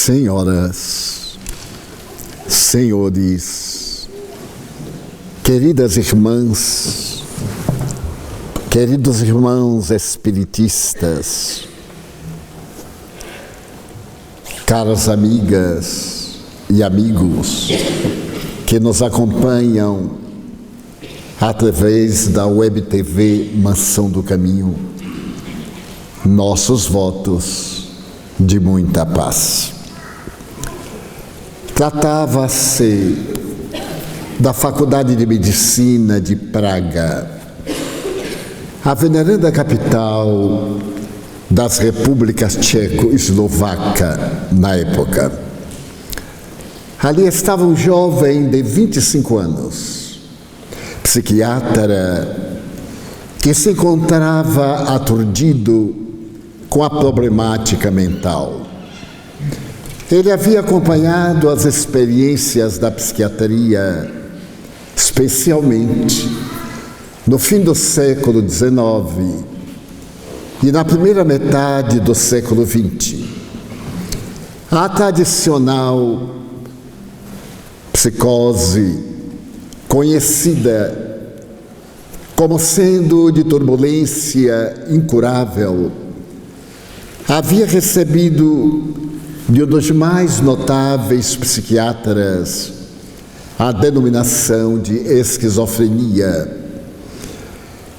Senhoras, senhores, queridas irmãs, queridos irmãos espiritistas, caras amigas e amigos que nos acompanham através da Web TV Mansão do Caminho, nossos votos de muita paz. Tratava-se da Faculdade de Medicina de Praga, a veneranda capital das repúblicas tcheco e eslovaca na época. Ali estava um jovem de 25 anos, psiquiatra, que se encontrava aturdido com a problemática mental. Ele havia acompanhado as experiências da psiquiatria, especialmente no fim do século XIX e na primeira metade do século XX. A tradicional psicose, conhecida como sendo de turbulência incurável, havia recebido de um dos mais notáveis psiquiatras a denominação de esquizofrenia.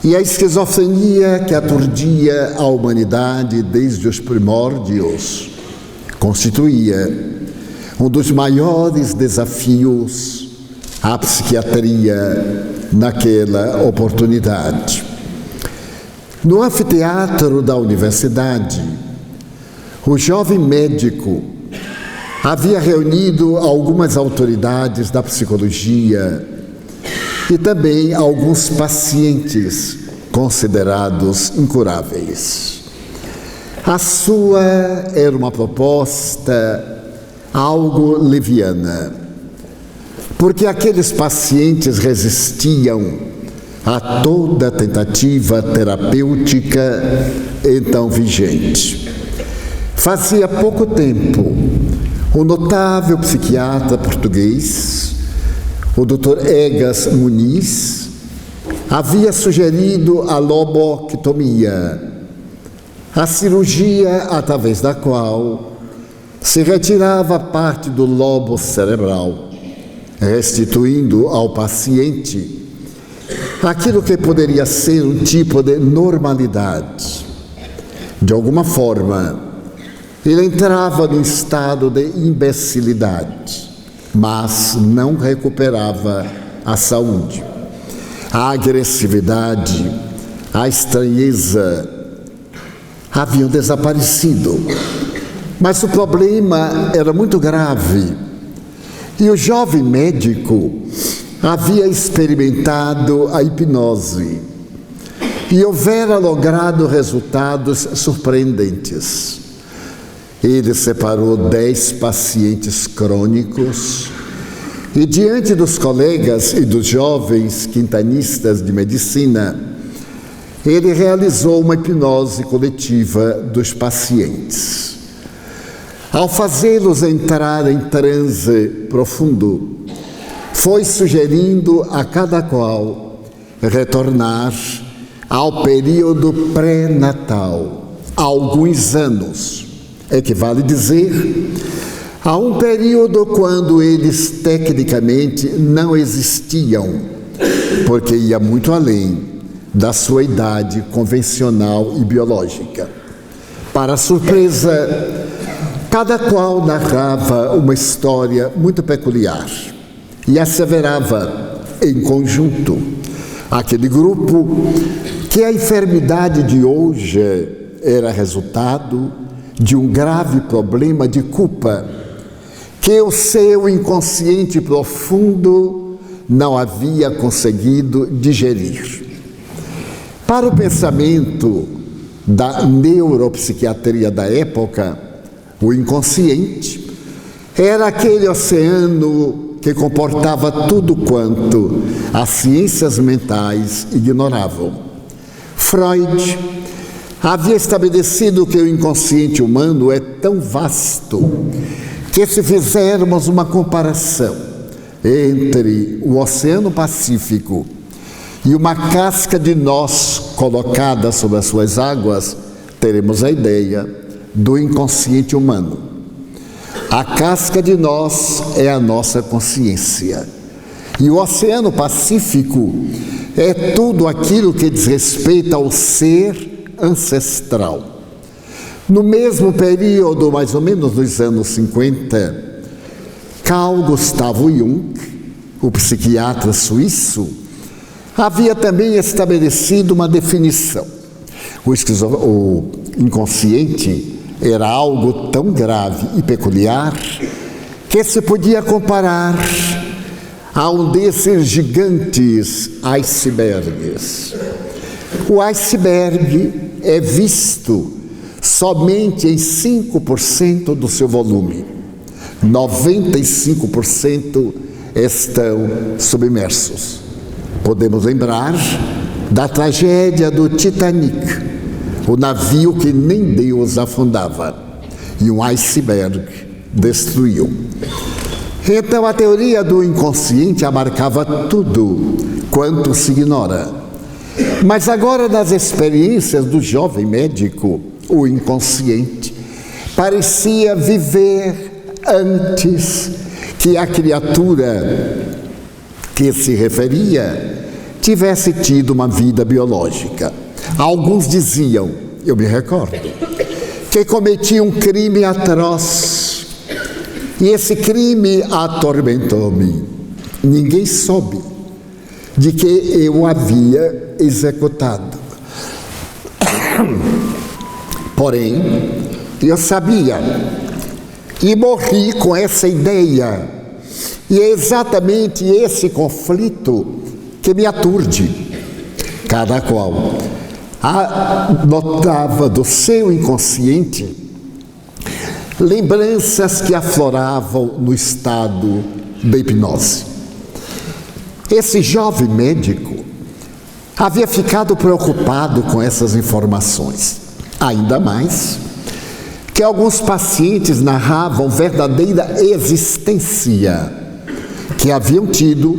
E a esquizofrenia que aturdia a humanidade desde os primórdios constituía um dos maiores desafios à psiquiatria naquela oportunidade. No anfiteatro da universidade, o jovem médico havia reunido algumas autoridades da psicologia e também alguns pacientes considerados incuráveis. A sua era uma proposta algo leviana, porque aqueles pacientes resistiam a toda tentativa terapêutica então vigente. Fazia pouco tempo, o notável psiquiatra português, o Dr. Egas Muniz, havia sugerido a lobectomia, a cirurgia através da qual se retirava parte do lobo cerebral, restituindo ao paciente aquilo que poderia ser um tipo de normalidade. De alguma forma, ele entrava num estado de imbecilidade, mas não recuperava a saúde. A agressividade, a estranheza haviam desaparecido, mas o problema era muito grave e o jovem médico havia experimentado a hipnose e houvera logrado resultados surpreendentes. Ele separou 10 pacientes crônicos e, diante dos colegas e dos jovens quintanistas de medicina, ele realizou uma hipnose coletiva dos pacientes. Ao fazê-los entrar em transe profundo, foi sugerindo a cada qual retornar ao período pré-natal, há alguns anos. Equivale dizer a um período quando eles tecnicamente não existiam, porque ia muito além da sua idade convencional e biológica. Para surpresa, cada qual narrava uma história muito peculiar e asseverava em conjunto aquele grupo que a enfermidade de hoje era resultado de um grave problema de culpa que o seu inconsciente profundo não havia conseguido digerir. Para o pensamento da neuropsiquiatria da época, o inconsciente era aquele oceano que comportava tudo quanto as ciências mentais ignoravam. Freud havia estabelecido que o inconsciente humano é tão vasto que se fizermos uma comparação entre o Oceano Pacífico e uma casca de noz colocada sobre as suas águas, teremos a ideia do inconsciente humano. A casca de noz é a nossa consciência. E o Oceano Pacífico é tudo aquilo que diz respeito ao ser ancestral. No mesmo período, mais ou menos dos anos 50, Carl Gustav Jung, o psiquiatra suíço, havia também estabelecido uma definição. O inconsciente era algo tão grave e peculiar que se podia comparar a um desses gigantes icebergs. O iceberg é visto somente em 5% do seu volume. 95% estão submersos. Podemos lembrar da tragédia do Titanic, o navio que nem Deus afundava, e um iceberg destruiu. Então a teoria do inconsciente abarcava tudo quanto se ignora. Mas agora, nas experiências do jovem médico, o inconsciente parecia viver antes que a criatura que se referia tivesse tido uma vida biológica. Alguns diziam, eu me recordo, que cometia um crime atroz e esse crime atormentou-me. Ninguém soube de que eu havia executado. Porém, eu sabia e morri com essa ideia. E é exatamente esse conflito que me aturde. Cada qual notava do seu inconsciente lembranças que afloravam no estado da hipnose. Esse jovem médico havia ficado preocupado com essas informações, ainda mais que alguns pacientes narravam verdadeira existência que haviam tido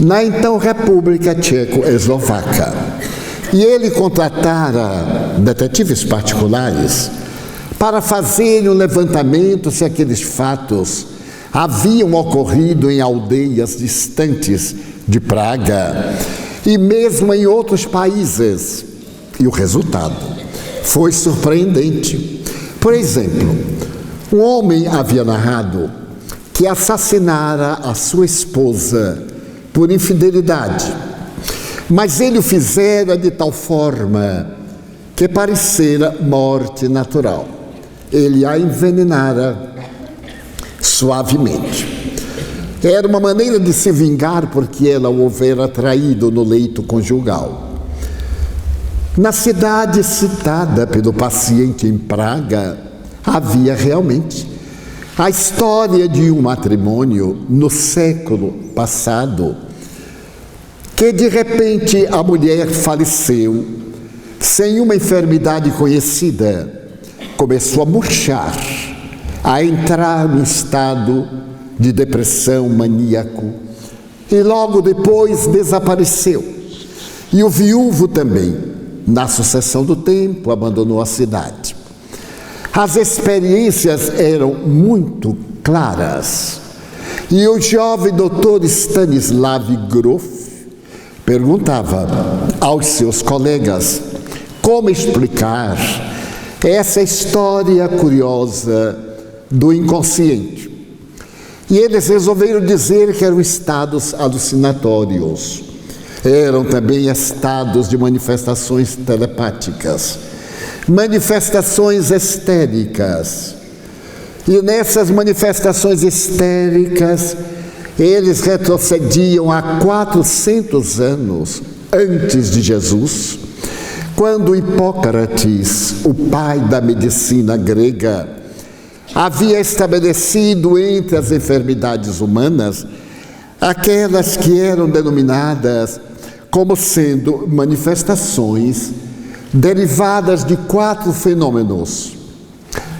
na então República Tcheco-Eslovaca. E ele contratara detetives particulares para fazerem um levantamento se aqueles fatos haviam ocorrido em aldeias distantes de Praga e mesmo em outros países. E o resultado foi surpreendente. Por exemplo, um homem havia narrado que assassinara a sua esposa por infidelidade, mas ele o fizera de tal forma que parecera morte natural. Ele a envenenara suavemente. Era uma maneira de se vingar porque ela o houvera traído no leito conjugal. Na cidade citada pelo paciente em Praga, havia realmente a história de um matrimônio no século passado, que de repente a mulher faleceu sem uma enfermidade conhecida, começou a murchar, a entrar no estado de depressão maníaco e logo depois desapareceu. E o viúvo também, na sucessão do tempo, abandonou a cidade. As experiências eram muito claras. E o jovem doutor Stanislav Grof perguntava aos seus colegas como explicar essa história curiosa do inconsciente. E eles resolveram dizer que eram estados alucinatórios. Eram também estados de manifestações telepáticas, manifestações histéricas. E nessas manifestações histéricas, eles retrocediam a 400 anos antes de Jesus, quando Hipócrates, o pai da medicina grega, havia estabelecido entre as enfermidades humanas aquelas que eram denominadas como sendo manifestações derivadas de 4 fenômenos: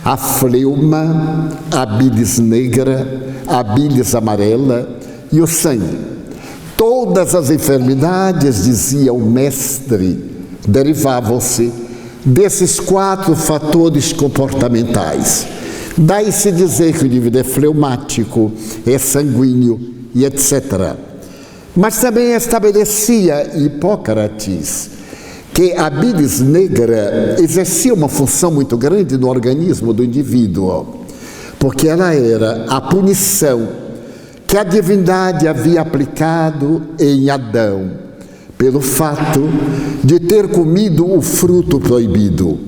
a fleuma, a bilis negra, a bilis amarela e o sangue. Todas as enfermidades, dizia o mestre, derivavam-se desses 4 fatores comportamentais. Daí-se dizer que o indivíduo é fleumático, é sanguíneo e etc. Mas também estabelecia Hipócrates que a bilis negra exercia uma função muito grande no organismo do indivíduo, porque ela era a punição que a divindade havia aplicado em Adão, pelo fato de ter comido o fruto proibido,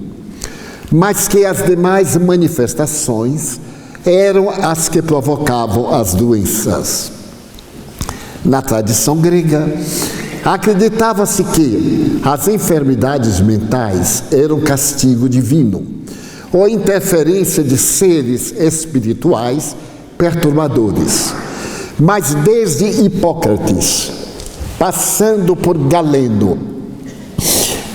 mas que as demais manifestações eram as que provocavam as doenças. Na tradição grega, acreditava-se que as enfermidades mentais eram castigo divino, ou interferência de seres espirituais perturbadores. Mas desde Hipócrates, passando por Galeno,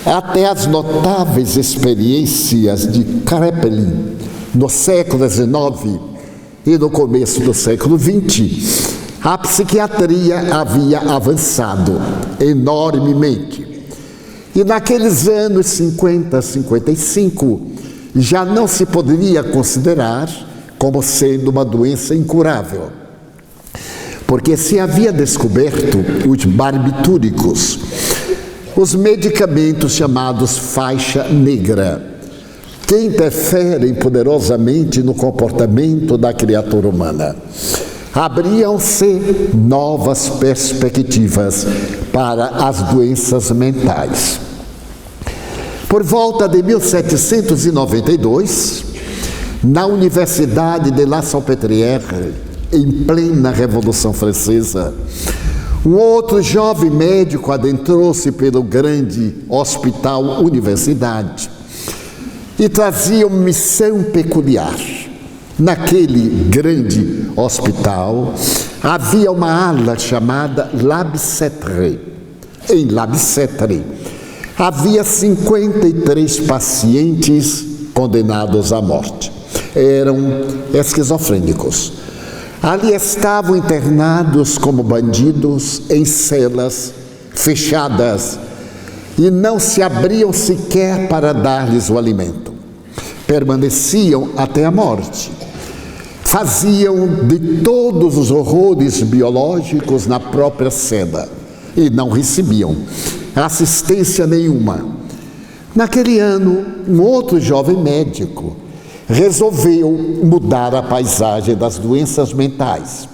até as notáveis experiências de Kraepelin no século XIX e no começo do século XX, a psiquiatria havia avançado enormemente. E naqueles anos 50, 55, já não se poderia considerar como sendo uma doença incurável, porque se havia descoberto os barbitúricos, os medicamentos chamados faixa negra, que interferem poderosamente no comportamento da criatura humana. Abriam-se novas perspectivas para as doenças mentais. Por volta de 1792, na Universidade de La Salpêtrière, em plena Revolução Francesa, um outro jovem médico adentrou-se pelo grande hospital universidade e trazia uma missão peculiar. Naquele grande hospital havia uma ala chamada Labicêtre. Em Labicêtre havia 53 pacientes condenados à morte. Eram esquizofrênicos. Ali estavam internados como bandidos em celas fechadas e não se abriam sequer para dar-lhes o alimento. Permaneciam até a morte. Faziam de todos os horrores biológicos na própria cela e não recebiam assistência nenhuma. Naquele ano, um outro jovem médico resolveu mudar a paisagem das doenças mentais.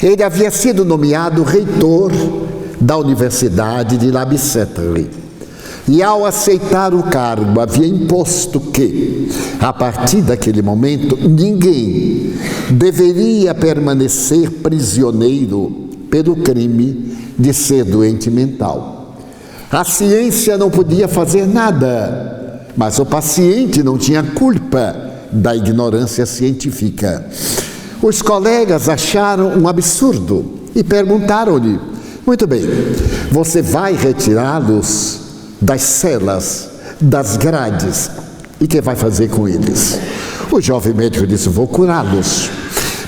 Ele havia sido nomeado reitor da Universidade de Labicêtre. E ao aceitar o cargo, havia imposto que, a partir daquele momento, ninguém deveria permanecer prisioneiro pelo crime de ser doente mental. A ciência não podia fazer nada, mas o paciente não tinha culpa da ignorância científica. Os colegas acharam um absurdo e perguntaram-lhe: muito bem, você vai retirá-los das celas, das grades, e o que vai fazer com eles? O jovem médico disse: vou curá-los.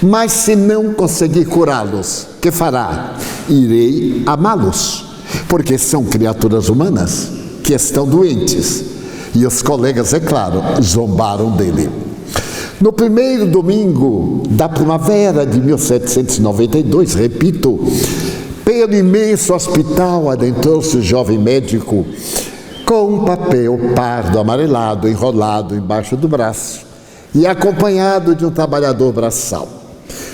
Mas se não conseguir curá-los, o que fará? Irei amá-los, porque são criaturas humanas que estão doentes. E os colegas, é claro, zombaram dele. No primeiro domingo da primavera de 1792, repito, pelo imenso hospital adentrou-se o jovem médico com um papel pardo amarelado enrolado embaixo do braço e acompanhado de um trabalhador braçal.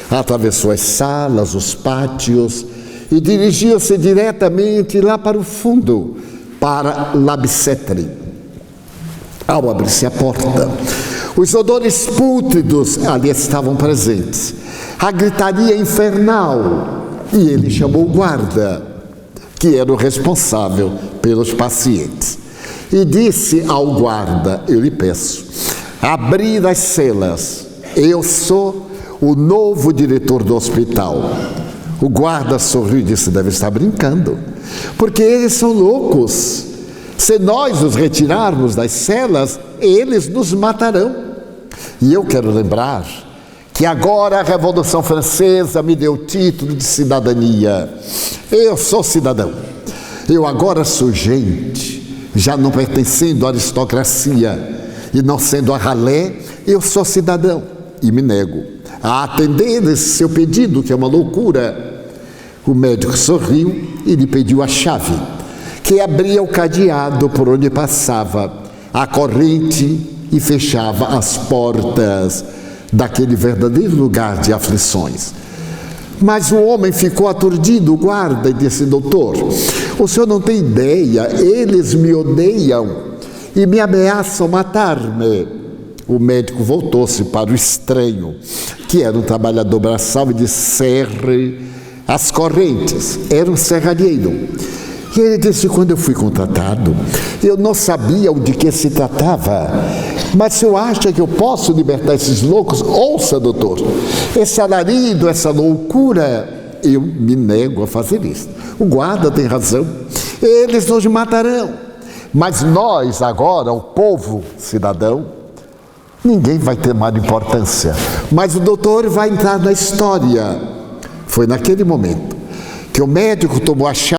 Atravessou as salas, os pátios e dirigiu-se diretamente lá para o fundo, para Labicêtre. Ao abrir-se a porta, os odores pútridos ali estavam presentes, a gritaria infernal, e ele chamou o guarda, que era o responsável pelos pacientes, e disse ao guarda: eu lhe peço, abrir as celas, eu sou o novo diretor do hospital. O guarda sorriu e disse: deve estar brincando, porque eles são loucos. Se nós os retirarmos das celas, eles nos matarão. E eu quero lembrar que agora a Revolução Francesa me deu o título de cidadania. Eu sou cidadão. Eu agora sou gente, já não pertencendo à aristocracia e não sendo a ralé, eu sou cidadão e me nego a atender esse seu pedido, que é uma loucura. O médico sorriu e lhe pediu a chave, que abria o cadeado por onde passava a corrente e fechava as portas daquele verdadeiro lugar de aflições. Mas o homem ficou aturdido, o guarda, e disse: doutor, o senhor não tem ideia, eles me odeiam e me ameaçam matar-me. O médico voltou-se para o estranho, que era um trabalhador braçal, e disse: serre as correntes. Era um serralheiro. E ele disse: quando eu fui contratado, eu não sabia de que se tratava. Mas se eu acho que eu posso libertar esses loucos, ouça, doutor, esse alarido, essa loucura, eu me nego a fazer isso. O guarda tem razão, eles nos matarão. Mas nós agora, o povo cidadão, ninguém vai ter mais importância. Mas o doutor vai entrar na história. Foi naquele momento que o médico tomou a chave